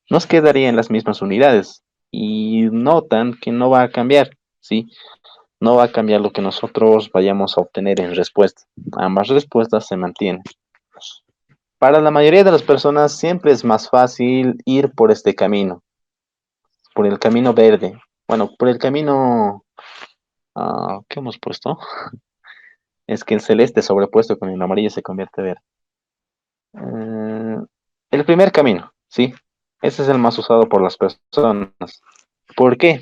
nos quedarían las mismas unidades. Y notan que no va a cambiar, ¿sí? No va a cambiar lo que nosotros vayamos a obtener en respuesta. Ambas respuestas se mantienen. Para la mayoría de las personas siempre es más fácil ir por este camino, por el camino verde. Bueno, por el camino... ¿qué hemos puesto? Es que el celeste sobrepuesto con el amarillo se convierte verde. El primer camino, ¿sí? Ese es el más usado por las personas. ¿Por qué?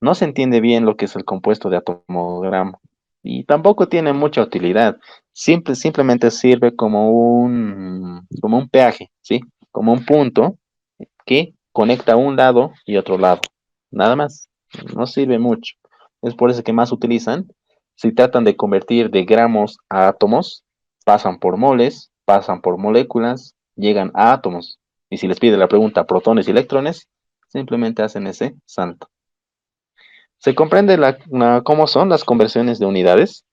No se entiende bien lo que es el compuesto de atomogramo y tampoco tiene mucha utilidad. Simplemente sirve como un peaje, ¿sí? Como un punto que conecta un lado y otro lado. Nada más. No sirve mucho. Es por eso que más utilizan. Si tratan de convertir de gramos a átomos, pasan por moles, pasan por moléculas, llegan a átomos. Y si les pide la pregunta protones y electrones, simplemente hacen ese salto. Se comprende cómo son las conversiones de unidades.